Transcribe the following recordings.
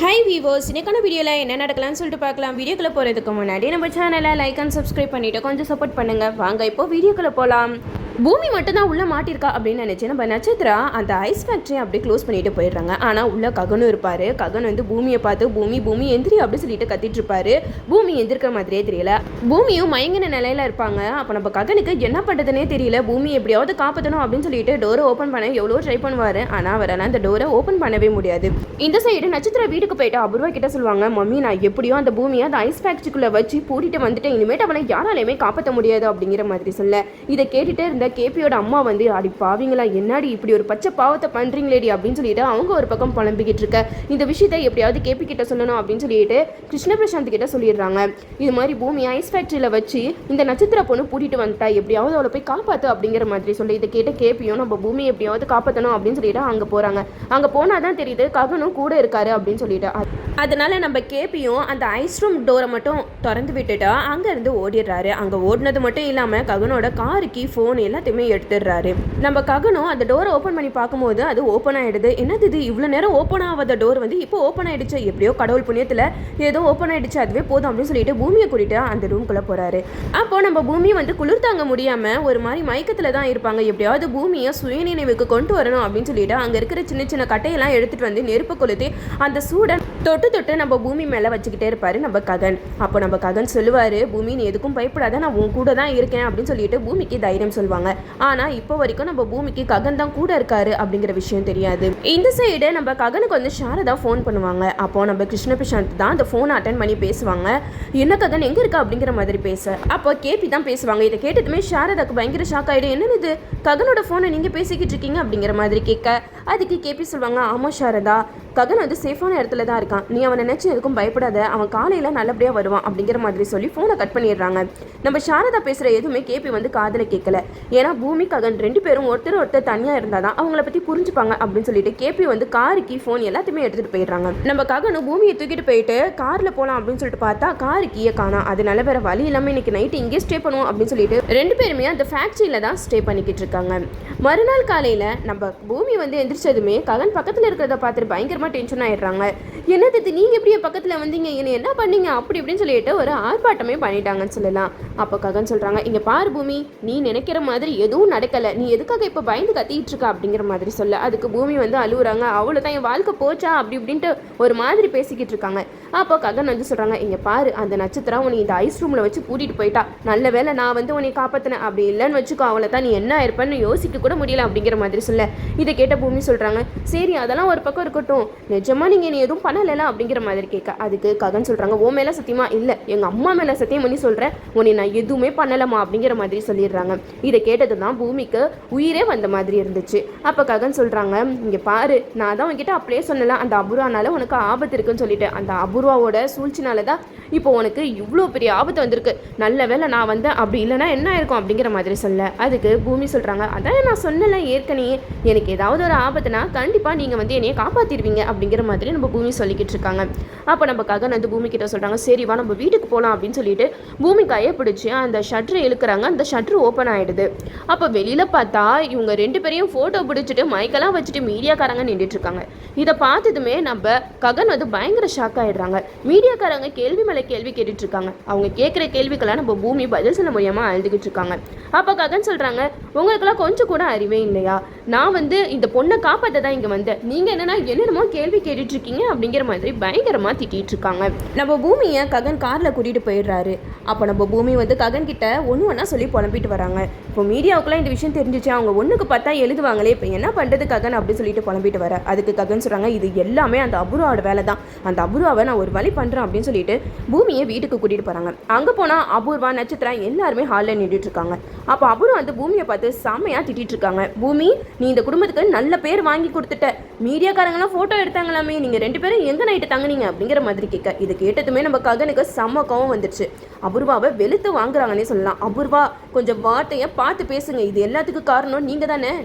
Hi viewers, இன்னைக்கான வீடியோவில் என்ன நடக்கலாம்னு சொல்லிட்டு பார்க்கலாம். வீடியோக்குள்ளே போகிறதுக்கு முன்னாடி நம்ம சேனலை லைக் அண்ட் சப்ஸ்கிரைப் பண்ணிவிட்டு கொஞ்சம் சப்போர்ட் பண்ணுங்கள். வாங்க இப்போ வீடியோக்குள்ளே போகலாம். பூமி மட்டும்தான் உள்ளே மாட்டிருக்கா அப்படின்னு நினச்சி நம்ம நட்சத்திரா அந்த ஐஸ் ஃபேக்ட்ரி அப்படியே க்ளோஸ் பண்ணிட்டு போயிடுறாங்க. ஆனால் உள்ளே ககனும் இருப்பார். ககன் வந்து பூமியை பார்த்து பூமி எந்திரி அப்படின்னு சொல்லிட்டு கத்திட்டு இருப்பாரு. பூமி எந்திரிக்கிற மாதிரியே தெரியல. பூமியும் மயங்கின நிலையில இருப்பாங்க. அப்போ நம்ம ககனுக்கு என்ன பண்ணுறதுனே தெரியல. பூமி எப்படியாவது காப்பாற்றணும் அப்படின்னு சொல்லிட்டு டோரை ஓப்பன் பண்ண எவ்வளோ ட்ரை பண்ணுவார். ஆனால் அவரால் அந்த டோரை ஓப்பன் பண்ணவே முடியாது. இந்த சைடு நட்சத்திர வீட்டுக்கு போயிட்டு அபூர்வா கிட்ட சொல்லுவாங்க, மம்மி நான் எப்படியோ அந்த பூமியை அந்த ஐஸ் ஃபேக்ட்ரிக்குள்ளே வச்சு பூட்டிட்டு வந்துட்டேன். இனிமேட்டு அவளை யாராலையுமே காப்பாற்ற முடியாது அப்படிங்கிற மாதிரி சொல்ல, இதை கேட்டுட்டு இருந்த கேபியோட அம்மா வந்து, அடி பாவீங்களா, என்னாடி இப்படி ஒரு பச்சை பாவத்தை பண்றீங்களேடி அப்படின்னு சொல்லிட்டு அவங்க ஒரு பக்கம் புலம்பிக்கிட்டு இருக்க, இந்த விஷயத்தை எப்படியாவது கேபி கிட்ட சொல்லணும் அப்படின்னு சொல்லிட்டு கிருஷ்ண பிரசாந்த் கிட்ட சொல்லிடுறாங்க. இது மாதிரி பூமி ஐஸ் ஃபேக்ட்ரியில வச்சு இந்த நட்சத்திர பொண்ணு பூட்டிட்டு வந்துட்டா, எப்படியாவது அவளை போய் காப்பாற்று அப்படிங்கிற மாதிரி சொல்லி இதை கேட்ட கேபியும் நம்ம பூமியை எப்படியாவது காப்பாற்றணும் அப்படின்னு சொல்லிட்டு அங்கே போறாங்க. அங்கே போனாதான் தெரியுது ககனும் கூட இருக்காரு அப்படின்னு சொல்லிட்டு. அதனால நம்ம கேபியும் அந்த ஐஸ் ரூம் டோரை மட்டும் திறந்து விட்டுட்டா அங்கேருந்து ஓடிடுறாரு. அங்கே ஓடினது மட்டும் இல்லாமல் ககனோட காருக்கு ஃபோன் எல்லாத்தையுமே எடுத்துடுறாரு. நம்ம ககனும் அந்த டோரை ஓப்பன் பண்ணி பார்க்கும்போது அது ஓப்பன் ஆகிடுது. என்னது இது, இவ்வளோ நேரம் ஓப்பன் ஆகாத டோர் வந்து இப்போ ஓப்பன் ஆகிடுச்சு, எப்படியோ கடவுள் புண்ணியத்தில் ஏதோ ஓப்பன் ஆகிடுச்சு, அதுவே போதும் அப்படின்னு சொல்லிட்டு பூமியை கூட்டிட்டு அந்த ரூம்குள்ளே போகிறாரு. அப்போ நம்ம பூமி வந்து குளிர் தாங்க முடியாமல் ஒரு மாதிரி மயக்கத்தில் தான் இருப்பாங்க. எப்படியாவது பூமியை சுயநினைவுக்கு கொண்டு வரணும் அப்படின்னு சொல்லிட்டு அங்கே இருக்கிற சின்ன சின்ன கட்டையெல்லாம் எடுத்துகிட்டு வந்து நெருப்பு கொளுத்தி அந்த சூடை தொட்டு நம்ம பூமி மேலே வச்சுக்கிட்டே இருப்பாரு நம்ம ககன். அப்போ நம்ம ககன் சொல்லுவார், பூமி நீ எதுக்கும் பயப்படாத, நான் உன் கூட தான் இருக்கேன் அப்படின்னு சொல்லிட்டு பூமிக்கு தைரியம் சொல்லுவாங்க. ஆனால் இப்போ வரைக்கும் நம்ம பூமிக்கு ககன் தான் கூட இருக்காரு அப்படிங்கிற விஷயம் தெரியாது. இந்த சைடு நம்ம ககனுக்கு வந்து சாரதா ஃபோன் பண்ணுவாங்க. அப்போ நம்ம கிருஷ்ண பிரசாந்த் தான் அந்த ஃபோனை அட்டன் பண்ணி பேசுவாங்க. என்ன ககன் எங்கே இருக்கா அப்படிங்கிற மாதிரி பேச, அப்போ கேபி தான் பேசுவாங்க. இதை கேட்டதுமே சாரதாக்கு பயங்கர ஷாக் ஆகிடும். என்னன்னு இது, ககனோட ஃபோனை நீங்கள் பேசிக்கிட்டு இருக்கீங்க அப்படிங்கிற மாதிரி கேட்க, அதுக்கு கேபி சொல்லுவாங்க, ஆமாம் சாரதா, ககன் வந்து சேஃபான இடத்துல தான் இருக்கான், நீ அவனை நினச்சி எதுக்கும் பயப்படாத, அவன் காலையில் நல்லபடியாக வருவான் அப்படிங்கிற மாதிரி சொல்லி ஃபோனை கட் பண்ணிடுறாங்க. நம்ம சாரதா பேசுகிற எதுவுமே கேபி வந்து காதில் கேட்கல. ஏன்னா பூமி ககன் ரெண்டு பேரும் ஒருத்தர் தனியாக இருந்தால் தான் அவங்கள பற்றி புரிஞ்சுப்பாங்க அப்படின்னு சொல்லிட்டு கேபி வந்து காருக்கு ஃபோன் எல்லாத்தையுமே எடுத்துகிட்டு போயிடுறாங்க. நம்ம ககனும் பூமியை தூக்கிட்டு போயிட்டு காரில் போகலாம் அப்படின்னு சொல்லிட்டு பார்த்தா காரு கீழே காணோம். அதனால வேற வழி இல்லாமல் இன்னைக்கு நைட்டு இங்கே ஸ்டே பண்ணுவோம் அப்படின்னு சொல்லிட்டு ரெண்டு பேருமே அந்த ஃபேக்ட்ரியில் தான் ஸ்டே பண்ணிக்கிட்டு இருக்காங்க. மறுநாள் காலையில் நம்ம பூமி வந்து எந்திரிச்சதுமே ககன் பக்கத்தில் இருக்கிறத பார்த்துட்டு பயங்கரமாக டென்ஷன் ஆயிடுறாங்க. என்னது நீங்கள் எப்படி பக்கத்தில் வந்தீங்க, என்ன பண்ணீங்க அப்படி இப்படின்னு சொல்லிட்டு ஒரு ஆர்ப்பாட்டமே பண்ணிட்டாங்கன்னு சொல்லலாம். அப்போ ககன் சொல்கிறாங்க, இங்கே பாரு பூமி, நீ நினைக்கிற மாதிரி எதுவும் நடக்கலை, நீ எதுக்காக இப்போ பயந்து கத்திட்டு இருக்கா அப்படிங்கிற மாதிரி சொல்ல, அதுக்கு பூமி வந்து அழுகுறாங்க. அவ்வளோதான் என் வாழ்க்கை போச்சா அப்படி இப்படின்ட்டு ஒரு மாதிரி பேசிக்கிட்டு இருக்காங்க. அப்போ ககன் வந்து சொல்கிறாங்க, இங்கே பாரு, அந்த நட்சத்திரம் உன்னை இந்த ஐஸ் ரூமில் வச்சு கூட்டிகிட்டு போயிட்டா, நல்ல வேலை நான் வந்து உன்னை காப்பாற்றினேன், அப்படி இல்லைன்னு வச்சுக்கோ அவளை தான் நீ என்ன இருப்பேன்னு யோசிக்க கூட முடியல அப்படிங்கிற மாதிரி சொல்ல, இதை கேட்ட பூமி சொல்கிறாங்க, சரி அதெல்லாம் ஒரு பக்கம் இருக்கட்டும், நிஜமா நீங்கள் நீ எதுவும் பண்ணலைலாம் அப்படிங்கிற மாதிரி கேட்க, அதுக்கு ககன் சொல்கிறாங்க, ஓ மேலே சத்தியமா இல்லை, எங்கள் அம்மா மேலே சத்தியம் பண்ணி சொல்கிறேன், உன்னை நான் எதுவுமே பண்ணலாமா அப்படிங்கிற மாதிரி சொல்லிடுறாங்க. இதை கேட்டது தான் பூமிக்கு உயிரே வந்த மாதிரி இருந்துச்சு. அப்போ ககன் சொல்கிறாங்க, இங்கே பாரு, நான் தான் உங்ககிட்ட அப்படியே சொன்னலாம், அந்த அபூர்வானால உனக்கு ஆபத்து இருக்குன்னு சொல்லிட்டு, அந்த அபூர்வாவோட சூழ்ச்சினால தான் இப்போ உனக்கு இவ்வளோ பெரிய ஆபத்து வந்திருக்கு, நல்ல வேலை நான் வந்தேன், அப்படி இல்லைனா என்ன இருக்கும் அப்படிங்கிற மாதிரி சொல்ல, அதுக்கு பூமி சொல்கிறாங்க, அதான் நான் சொன்னல ஏற்கனவே, எனக்கு ஏதாவது ஒரு ஆபத்துனா கண்டிப்பாக நீங்கள் வந்து என்னையை காப்பாற்றிடுவீங்க அப்படிங்கிற மாதிரி நம்ம பூமி சொல்லிக்கிட்டு இருக்காங்க. அப்போ நம்ம ககன் வந்து பூமி கிட்ட சொல்கிறாங்க, சரி வா நம்ம வீட்டுக்கு போகலாம் அப்படின்னு சொல்லிட்டு பூமி கையை பிடிச்சி அந்த ஷட்டரை இழுக்கிறாங்க. அந்த ஷட்ரு ஓப்பன் ஆகிடுது. அப்போ வெளியில் பார்த்தா இவங்க ரெண்டு பேரையும் ஃபோட்டோ பிடிச்சிட்டு மைக்கெல்லாம் வச்சுட்டு மீடியாக்காரங்க நின்றுட்டு இருக்காங்க. இதை பார்த்ததுமே நம்ம ககன் வந்து பயங்கர ஷாக் ஆகிடுறாங்க. மீடியாக்காரங்க கேள்வி மேலே கேள்வி கேட்டுட்டு இருக்காங்க. அவங்க கேட்குற கேள்விக்கெல்லாம் நம்ம பூமி பதில் சொல்ல முடியாமல் அழுதுகிட்டு இருக்காங்க. அப்போ ககன் சொல்கிறாங்க, உங்களுக்கெல்லாம் கொஞ்சம் கூட அறிவே இல்லையா, நான் வந்து இந்த பொண்ணை காப்பாற்ற தான் இங்கே வந்தேன், நீங்கள் என்னென்னமோ கேள்வி கேட்டுட்டு இருக்கீங்க அப்படிங்கிற மாதிரி பயங்கரமாக திட்டிகிட்டு இருக்காங்க. நம்ம பூமியை ககன் காரில் கூட்டிகிட்டு போயிடுறாரு. அப்போ நம்ம பூமி வந்து ககன் கிட்ட ஒன்றா சொல்லி புலம்பிட்டு வராங்க. இப்போ மீடியாவுக்குலாம் இந்த விஷயம் தெரிஞ்சிச்சு, அவங்க ஒன்றுக்கு பார்த்தா எழுதுவாங்களே, இப்போ என்ன பண்ணுறது ககன் அப்படின்னு சொல்லிட்டு புலம்பிட்டு வர, அதுக்கு ககன் சொல்கிறாங்க, இது எல்லாமே அந்த அபூர்வாவோட வேலை தான், அந்த அபூர்வாவை நான் ஒரு வழி பண்ணுறேன் அப்படின்னு சொல்லிட்டு பூமியை வீட்டுக்கு கூட்டிகிட்டு போகிறாங்க. அங்கே போனால் அபூர்வா நட்சத்திரம் எல்லாருமே ஹாலில் நின்றுட்டு இருக்காங்க. அப்போ அபூர்வா வந்து பூமியை பார்த்து செம்மையாக திட்டிகிட்டு இருக்காங்க. பூமி, நீ இந்த குடும்பத்துக்கு நல்ல பேர் வாங்கி கொடுத்துட்ட, மீடியாக்காரங்களாம் ஃபோட்டோ எடுத்தாங்களாமே, நீங்கள் ரெண்டு பேரும் எங்கே நைட்டு தங்குனீங்க அப்படிங்கிற மாதிரி கேட்க, இது கேட்டதுமே நம்ம ககனுக்கு செம்ம கோவம் வந்துடுச்சு. அபூர்வாவை வெளுத்து வாங்குறாங்கன்னே சொல்லலாம். அபூர்வா, கொஞ்சம் வார்த்தையை பார்த்து பேசுங்க, இது எல்லாத்துக்கும் காரணம் நீங்கள்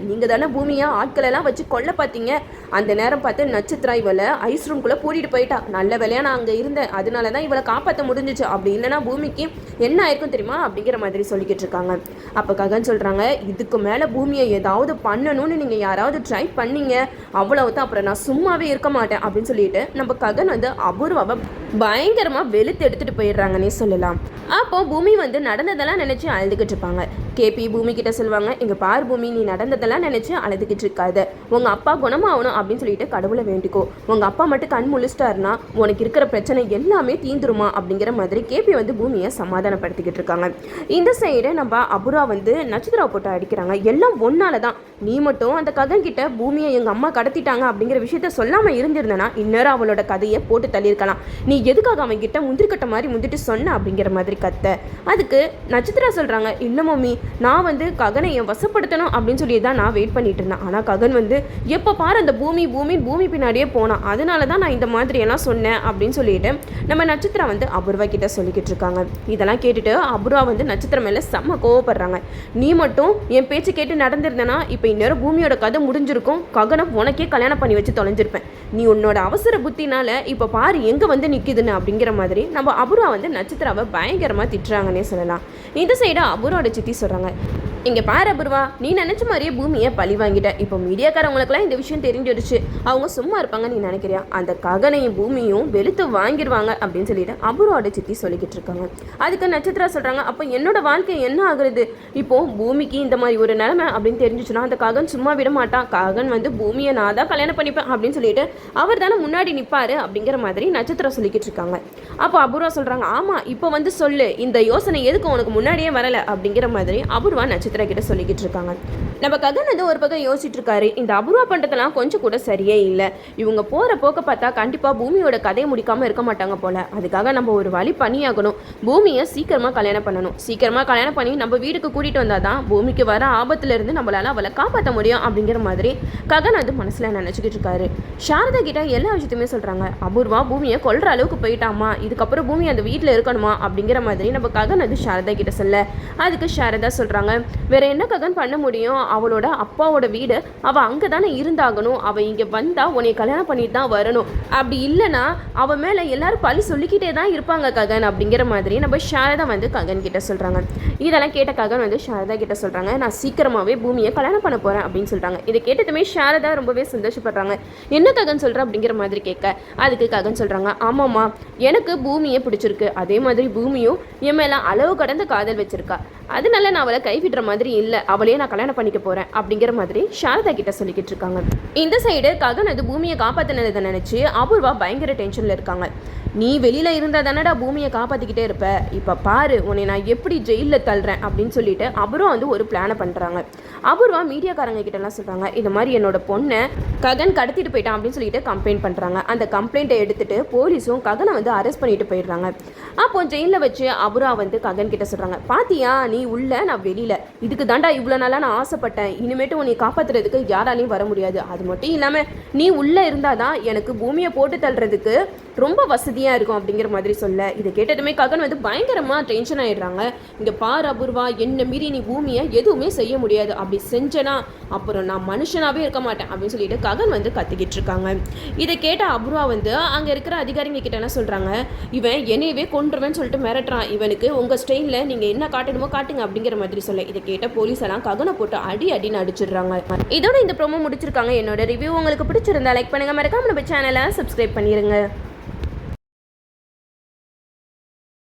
தானே பூமியை ஆட்களெல்லாம் வச்சு கொல்ல பார்த்தீங்க, அந்த நேரம் பார்த்து நட்சத்திரம் இவளை ஐஸ் ரூம்குள்ளே பூட்டிட்டு போயிட்டா, நல்ல வேலையாக நான் அங்கே இருந்தேன், அதனால தான் இவளை காப்பாற்ற முடிஞ்சிச்சு, அப்படி இல்லைனா பூமிக்கு என்ன ஆயிருக்கும் தெரியுமா அப்படிங்கிற மாதிரி சொல்லிக்கிட்டு இருக்காங்க. அப்போ ககன் சொல்கிறாங்க, இதுக்கு மேலே பூமியை ஏதாவது பண்ணணும்னு நீங்கள் யாராவது ட்ரை பண்ணீங்க அவ்வளவுதான், அப்புறம் நான் சும்மாவே இருக்க மாட்டேன் அப்படின்னு சொல்லிட்டு நம்ம ககன் வந்து அபூர்வாவை பயங்கரமாக வெளுத்து எடுத்துகிட்டு போயிடுறாங்கன்னே சொல்லலாம். அப்போ பூமி வந்து நடந்ததெல்லாம் நினச்சி அழுதுகிட்டு இருப்பாங்க. கேபி பூமி கிட்ட சொல்லுவாங்க, இங்கே பார் பூமி, நீ நடந்ததெல்லாம் நினச்சி அழுதுகிட்டு இருக்காது, உங்கள் அப்பா குணமாகணும் அப்படின்னு சொல்லிட்டு கடவுளை வேண்டிக்கோ, உங்கள் அப்பா மட்டும் கண் முழிச்சிட்டாருன்னா உனக்கு இருக்கிற பிரச்சனை எல்லாமே தீந்துருமா அப்படிங்கிற மாதிரி கேபி வந்து பூமியை சமாதானப்படுத்திக்கிட்டு இருக்காங்க. இந்த சைடு நம்ம அபூர்வா வந்து நட்சத்திரா போட்டு அடிக்கிறாங்க. எல்லாம் ஒன்னால தான், நீ மட்டும் அந்த ககன் கிட்ட பூமியை எங்கள் அம்மா கடத்திட்டாங்க அப்படிங்கிற விஷயத்த சொல்லாமல் இருந்திருந்தனா இன்னொரு அவளோட கதையை போட்டு தள்ளியிருக்கலாம், நீ எதுக்காக அவன் கிட்ட முந்திரிக்கட்ட மாதிரி முந்திட்டு சொன்ன அப்படிங்கிற மாதிரி கத்த. அதுக்கு நட்சத்திரா சொல்கிறாங்க, இல்லை மம்மி, நான் வந்து ககனை என் வசப்படுத்தணும் அப்படின்னு சொல்லி தான் நான் வெயிட் பண்ணிட்டு இருந்தேன், ஆனால் ககன் வந்து எப்போ பாரு அந்த பூமி பின்னாடியே போனான், அதனால தான் நான் இந்த மாதிரி எல்லாம் சொன்னேன் அப்படின்னு சொல்லிட்டு நம்ம நட்சத்திரா வந்து அபூர்வா கிட்ட சொல்லிக்கிட்டு இருக்காங்க. இதெல்லாம் கேட்டுட்டு அபூர்வா வந்து நட்சத்திரம் மேலே செம்ம கோவப்படுறாங்க. நீ மட்டும் என் பேச்சு கேட்டு நடந்திருந்தனா இப்போ இன்னொரு பூமியோட கதை முடிஞ்சிருக்கும், ககனை உனக்கே கல்யாணம் பண்ணி வச்சு தொலைஞ்சிருப்பேன், நீ உன்னோட அவசர புத்தினால இப்போ பாரு எங்கே வந்து நிற்கிதுன்னு அப்படிங்கிற மாதிரி நம்ம அபூர்வா வந்து நட்சத்திராவை பயங்கரமாக திட்டுறாங்கன்னே சொல்லலாம். இந்த சைடு அபூர்வோட சித்தி சொல்கிறாங்க, இங்கே பாரு அபூர்வா, நீ நினச்ச மாதிரியே பூமியை பழி வாங்கிட்ட, இப்போ மீடியாக்காரவங்களுக்குலாம் இந்த விஷயம் தெரிஞ்சிடுச்சு, அவங்க சும்மா இருப்பாங்க நீ நினைக்கிறியா, அந்த ககனையும் பூமியும் வெளுத்து வாங்கிடுவாங்க அப்படின்னு சொல்லிட்டு அபூர்வோட சித்தி சொல்லிக்கிட்டு இருக்காங்க. அதுக்கு நட்சத்திரா சொல்கிறாங்க, அப்போ என்னோட வாழ்க்கை என்ன ஆகுறது, இப்போ பூமிக்கு இந்த மாதிரி ஒரு நிலைமை அப்படின்னு தெரிஞ்சிச்சுன்னா அந்த ககன் சும்மா விட மாட்டான், ககன் வந்து பூமியை நான் தான் கல்யாணம் பண்ணிப்பேன் அப்படின்னு சொல்லிட்டு அவர் தானே முன்னாடி நிற்பாரு அப்படிங்கிற மாதிரி நட்சத்திரம் சொல்லிக்கிட்டு இருக்காங்க. அப்போ அபூர்வா சொல்கிறாங்க, ஆமாம் இப்போ வந்து சொல்லு, இந்த யோசனை எதுக்கு உனக்கு முன்னாடியே வரலை அப்படிங்கிற மாதிரி அபூர்வா நட்சத்திரம் கிட்ட சொல்லிக்கிட்டு இருக்காங்க. நம்ம ககன் வந்து ஒரு பக்கம் யோசிச்சுட்டு இருக்காரு, இந்த அபூர்வா பண்ணுறதெல்லாம் கொஞ்சம் கூட சரியே இல்லை, இவங்க போகிற போக்க பார்த்தா கண்டிப்பாக பூமியோட கதையை முடிக்காமல் இருக்க மாட்டாங்க போல, அதுக்காக நம்ம ஒரு வழி பண்ணியாகணும், பூமியை சீக்கிரமாக கல்யாணம் பண்ணணும், சீக்கிரமாக கல்யாணம் பண்ணி நம்ம வீட்டுக்கு கூட்டிகிட்டு வந்தால் தான் பூமிக்கு வர ஆபத்துலேருந்து நம்மளால் அவளை காப்பாற்ற முடியும் அப்படிங்கிற மாதிரி ககன் வந்து மனசில் நினச்சிக்கிட்டு இருக்காரு. சாரதா கிட்ட எல்லா விஷயத்தையுமே சொல்கிறாங்க, அபூர்வா பூமியை கொல்ற அளவுக்கு போயிட்டாமா, இதுக்கப்புறம் பூமி அந்த வீட்டில் இருக்கணுமா அப்படிங்கிற மாதிரி நம்ம ககன் வந்து சாரதா கிட்ட சொல்ல, அதுக்கு சாரதா சொல்கிறாங்க, வேற என்ன ககன் பண்ண முடியும், அவளோட அப்பாவோட வீடு அவள் அங்கே தானே இருந்தாகணும், அவள் இங்கே வந்தால் உன்னை கல்யாணம் பண்ணிட்டு தான் வரணும், அப்படி இல்லைன்னா அவள் மேலே எல்லாரும் பழி சொல்லிக்கிட்டே தான் இருப்பாங்க ககன் அப்படிங்கிற மாதிரி நம்ம சாரதா வந்து ககன் கிட்ட சொல்கிறாங்க. இதெல்லாம் கேட்ட ககன் வந்து சாரதா கிட்ட சொல்கிறாங்க, நான் சீக்கிரமாகவே பூமியை கல்யாணம் பண்ண போகிறேன் அப்படின்னு சொல்கிறாங்க. இதை கேட்டதுமே சாரதா ரொம்பவே சந்தோஷப்படுறாங்க. என்ன ககன் சொல்கிற அப்படிங்கிற மாதிரி கேட்க, அதுக்கு ககன் சொல்கிறாங்க, ஆமாம்மா, எனக்கு பூமியை பிடிச்சிருக்கு, அதே மாதிரி பூமியும் என் மேலே அளவு கடந்த காதல் வச்சிருக்கா, அதனால நான் அவளை கைவிடுற மாதிரி இல்லை, அவளையே நான் கல்யாணம் பண்ணிக்க போகிறேன் அப்படிங்கிற மாதிரி சாரதா கிட்ட சொல்லிக்கிட்டு இருக்காங்க. இந்த சைடு ககன் அது பூமியை காப்பாற்றினதை நினச்சி அபூர்வா பயங்கர டென்ஷனில் இருக்காங்க. நீ வெளியில் இருந்தால் தானடா பூமியை காப்பாற்றிக்கிட்டே இருப்ப, இப்போ பாரு உன்னை நான் எப்படி ஜெயிலில் தள்ளுறேன் அப்படின்னு சொல்லிட்டு அபூர்வா வந்து ஒரு பிளானை பண்ணுறாங்க. அபூர்வா மீடியாக்காரங்க கிட்டலாம் சொல்கிறாங்க, இந்த மாதிரி என்னோட பொண்ணை ககன் கடத்திட்டு போயிட்டான் அப்படின்னு சொல்லிட்டு கம்ப்ளைண்ட் பண்ணுறாங்க. அந்த கம்ப்ளைண்ட்டை எடுத்துகிட்டு போலீஸும் ககனை வந்து அரெஸ்ட் பண்ணிட்டு போயிடுறாங்க. அப்போ ஜெயிலில் வச்சு அபூர்வா வந்து ககன் கிட்ட சொல்கிறாங்க, பாத்தியா நீ உள்ள நான் வெளியில், இதுக்கு தாண்டா இவ்வளோ நாளாக நான் ஆசைப்பட்டேன், இனிமேட்டு உன்னை காப்பாற்றுறதுக்கு யாராலையும் வர முடியாது, அது மட்டும் இல்லாமல் நீ உள்ளே இருந்தால் தான் எனக்கு பூமியை போட்டு தள்ளுறதுக்கு ரொம்ப வசதியாக இருக்கும் அப்படிங்கிற மாதிரி சொல்ல, இதை கேட்டதுமே ககன் வந்து பயங்கரமாக டென்ஷன் ஆகிடுறாங்க. இங்கே பார் அபூர்வா, என்ன மீறி நீ பூமியை எதுவுமே செய்ய முடியாது, அப்படி செஞ்சனா அப்புறம் நான் மனுஷனாகவே இருக்க மாட்டேன் அப்படின்னு சொல்லிட்டு ககன் வந்து கத்திக்கிட்டு இருக்காங்க. இதை கேட்ட அபூர்வா வந்து அங்கே இருக்கிற அதிகாரிங்க கிட்ட என்ன சொல்கிறாங்க, இவன் என்னையவே கொன்றுவேன்னு சொல்லிட்டு மிரட்டுறான், இவனுக்கு உங்கள் ஸ்டைலில் நீங்கள் என்ன காட்டணுமோ காட்டுங்க அப்படிங்கிற மாதிரி சொல்ல, இதை கேட்ட போலீஸ் எல்லாம் ககனை போட்டு அடின்னு அடிச்சிடுறாங்க. இதோட இந்த ப்ரோமோ முடிச்சிருக்காங்க. என்னோட ரிவ்யூ உங்களுக்கு பிடிச்சிருந்தா லைக் பண்ணுங்கள், மறக்காம நம்ம சேனலை சப்ஸ்கிரைப் பண்ணிடுங்க.